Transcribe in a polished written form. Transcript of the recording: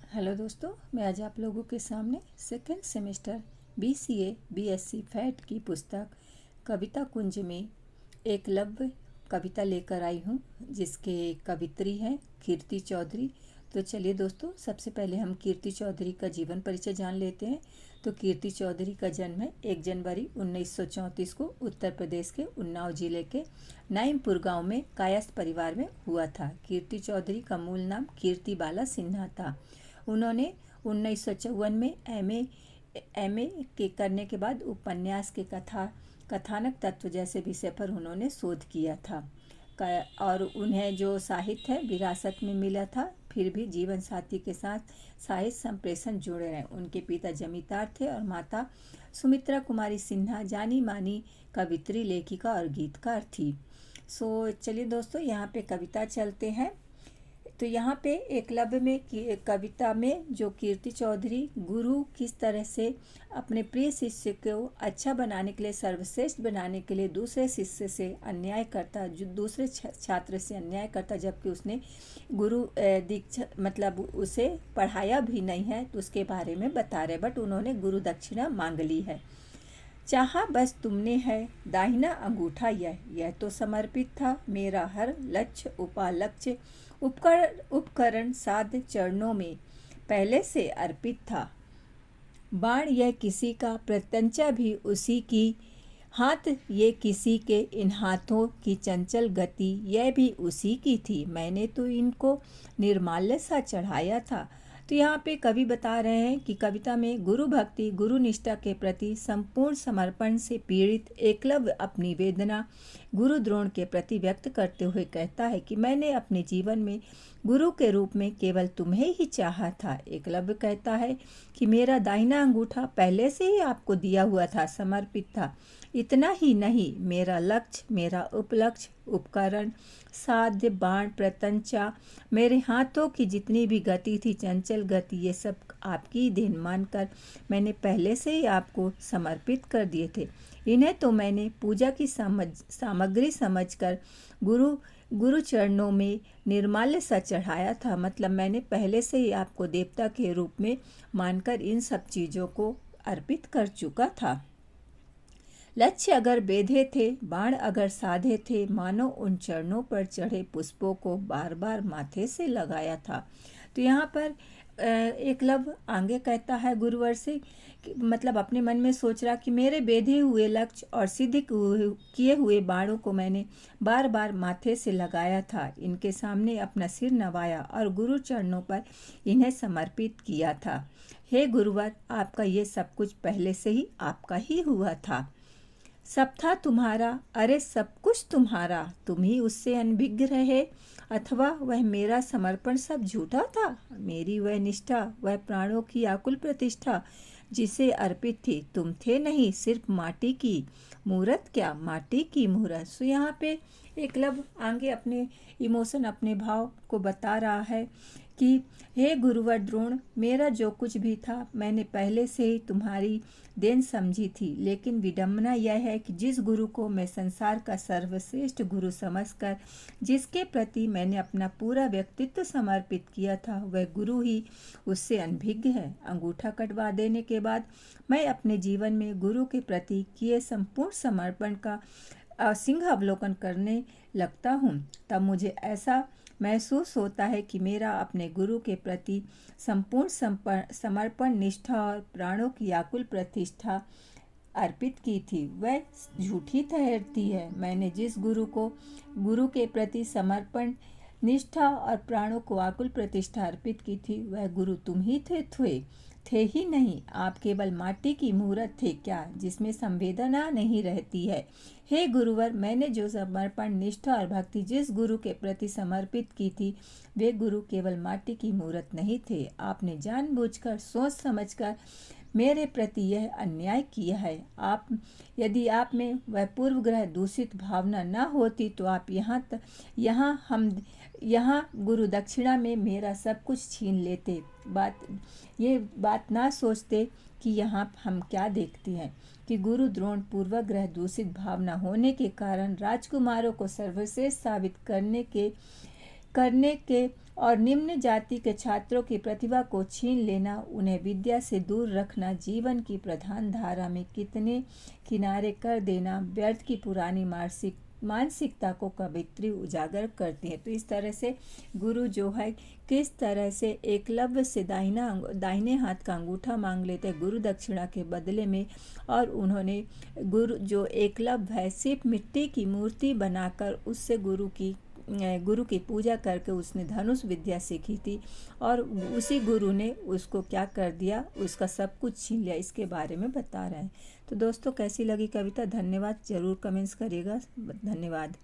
Hello दोस्तों, मैं आज आप लोगों के सामने second semester BCA BSc fat की पुस्तक कविता कुंज में एकलव्य कविता लेकर आई हूँ, जिसके कवित्री हैं कीर्ति चौधरी। तो चलिए दोस्तों, सबसे पहले हम कीर्ति चौधरी का जीवन परिचय जान लेते हैं। तो कीर्ति चौधरी का जन्म है 1 जनवरी 1934 को उत्तर प्रदेश के उन्नाव जिले के नाइमपुर गांव में कायस्थ परिवार में हुआ था। कीर्ति चौधरी का मूल नाम कीर्ति बाला सिन्हा था। उन्होंने 1954 में एमए के करने के बाद उपन्यास के कथानक तत्व जैसे विषय पर उन्होंने शोध किया था और उन्हें जो साहित्य है विरासत में मिला था। फिर भी जीवन साथी के साथ साहित्य संप्रेषण जुड़े रहे। उनके पिता जमींदार थे और माता सुमित्रा कुमारी सिन्हा जानी मानी कवित्री, लेखिका और गीतकार थी। चलिए दोस्तों, यहाँ पे कविता चलते हैं। तो यहाँ पे एकलव्य में कविता में जो कीर्ति चौधरी गुरु किस तरह से अपने प्रिय शिष्य को अच्छा बनाने के लिए, सर्वश्रेष्ठ बनाने के लिए दूसरे शिष्य से अन्याय करता, जो दूसरे छात्र से अन्याय करता, जबकि उसने गुरु दीक्षा मतलब उसे पढ़ाया भी नहीं है, तो उसके बारे में बता रहे। बट उन्होंने गुरु दक्षिणा मांग ली है। चाहा बस तुमने है दाहिना अंगूठा, यह तो समर्पित था मेरा हर लक्ष्य उपालक्ष्य, उपकरण साध चरणों में पहले से अर्पित था। बाण यह किसी का, प्रत्यंचा भी उसी की, हाथ ये किसी के, इन हाथों की चंचल गति यह भी उसी की थी। मैंने तो इनको निर्माल्य सा चढ़ाया था। तो यहाँ पे कवि बता रहे हैं कि कविता में गुरु भक्ति, गुरु निष्ठा के प्रति संपूर्ण समर्पण से पीड़ित एकलव्य अपनी वेदना गुरु द्रोण के प्रति व्यक्त करते हुए कहता है कि मैंने अपने जीवन में गुरु के रूप में केवल तुम्हें ही चाहा था। एकलव्य कहता है कि मेरा दाहिना अंगूठा पहले से ही आपको दिया हुआ था, समर्पित था। इतना ही नहीं, मेरा लक्ष्य, मेरा उपलक्ष्य, उपकरण, साध्य, बाण, प्रत्यंचा, मेरे हाथों की जितनी भी गति थी, चंचल गति, ये सब आपकी देन मानकर मैंने पहले से ही आपको समर्पित कर दिए थे। इन्हें तो मैंने पूजा की सामग्री समझकर गुरु चरणों में निर्माल्य सा चढ़ाया था। मतलब मैंने पहले से ही आपको देवता के रूप में मानकर इन सब चीज़ों को अर्पित कर चुका था। लक्ष्य अगर बेधे थे, बाण अगर साधे थे, मानो उन चरणों पर चढ़े पुष्पों को बार बार माथे से लगाया था। तो यहाँ पर एकलव्य आगे कहता है गुरुवर से, मतलब अपने मन में सोच रहा कि मेरे बेधे हुए लक्ष्य और सिद्ध किए हुए बाणों को मैंने बार बार माथे से लगाया था, इनके सामने अपना सिर नवाया और गुरु चरणों पर इन्हें समर्पित किया था। हे गुरुवर, आपका ये सब कुछ पहले से ही आपका ही हुआ था। सब था तुम्हारा, अरे सब कुछ तुम्हारा, तुम ही उससे अनभिज्ञ रहे, अथवा वह मेरा समर्पण सब झूठा था। मेरी वह निष्ठा, वह प्राणों की आकुल प्रतिष्ठा जिसे अर्पित थी, तुम थे नहीं, सिर्फ माटी की मूरत, क्या माटी की मूरत। सो यहाँ पे एकलव्य आगे अपने इमोशन, अपने भाव को बता रहा है कि हे गुरुवर द्रोण, मेरा जो कुछ भी था मैंने पहले से ही तुम्हारी देन समझी थी, लेकिन विडम्बना यह है कि जिस गुरु को मैं संसार का सर्वश्रेष्ठ गुरु समझकर, जिसके प्रति मैंने अपना पूरा व्यक्तित्व समर्पित किया था, वह गुरु ही उससे अनभिज्ञ है। अंगूठा कटवा देने के बाद मैं अपने जीवन में गुरु के प्रति किए संपूर्ण समर्पण का सिंह अवलोकन करने लगता हूँ, तब मुझे ऐसा महसूस होता है कि मेरा अपने गुरु के प्रति संपूर्ण समर्पण, निष्ठा और प्राणों की आकुल प्रतिष्ठा अर्पित की थी, वह झूठी ठहरती है। मैंने जिस गुरु के प्रति समर्पण, निष्ठा और प्राणों को आकुल प्रतिष्ठा अर्पित की थी, वह गुरु तुम ही थे ही नहीं, आप केवल माटी की मूरत थे क्या, जिसमें संवेदना नहीं रहती है। हे गुरुवर, मैंने जो समर्पण, निष्ठा और भक्ति जिस गुरु के प्रति समर्पित की थी, वे गुरु केवल माटी की मूरत नहीं थे। आपने जानबूझकर, सोच समझकर मेरे प्रति यह अन्याय किया है। यदि आप में वह पूर्वग्रह दूषित भावना न होती, तो आप यहाँ गुरु दक्षिणा में मेरा सब कुछ छीन लेते। ये बात ना सोचते कि यहाँ हम क्या देखते हैं कि गुरु द्रोण पूर्वग्रह दूषित भावना होने के कारण राजकुमारों को सर्वश्रेष्ठ साबित करने के और निम्न जाति के छात्रों की प्रतिभा को छीन लेना, उन्हें विद्या से दूर रखना, जीवन की प्रधान धारा में कितने किनारे कर देना, व्यर्थ की पुरानी मानसिकता को कवित्री उजागर करती है। तो इस तरह से गुरु जो है किस तरह से एकलव्य से दाहिने हाथ का अंगूठा मांग लेते गुरु दक्षिणा के बदले में, और उन्होंने गुरु जो एकलव्य है सिर्फ मिट्टी की मूर्ति बनाकर उससे गुरु की पूजा करके उसने धनुष विद्या सीखी थी, और उसी गुरु ने उसको क्या कर दिया, उसका सब कुछ छीन लिया। इसके बारे में बता रहे हैं। तो दोस्तों कैसी लगी कविता? धन्यवाद, ज़रूर कमेंट्स करिएगा। धन्यवाद।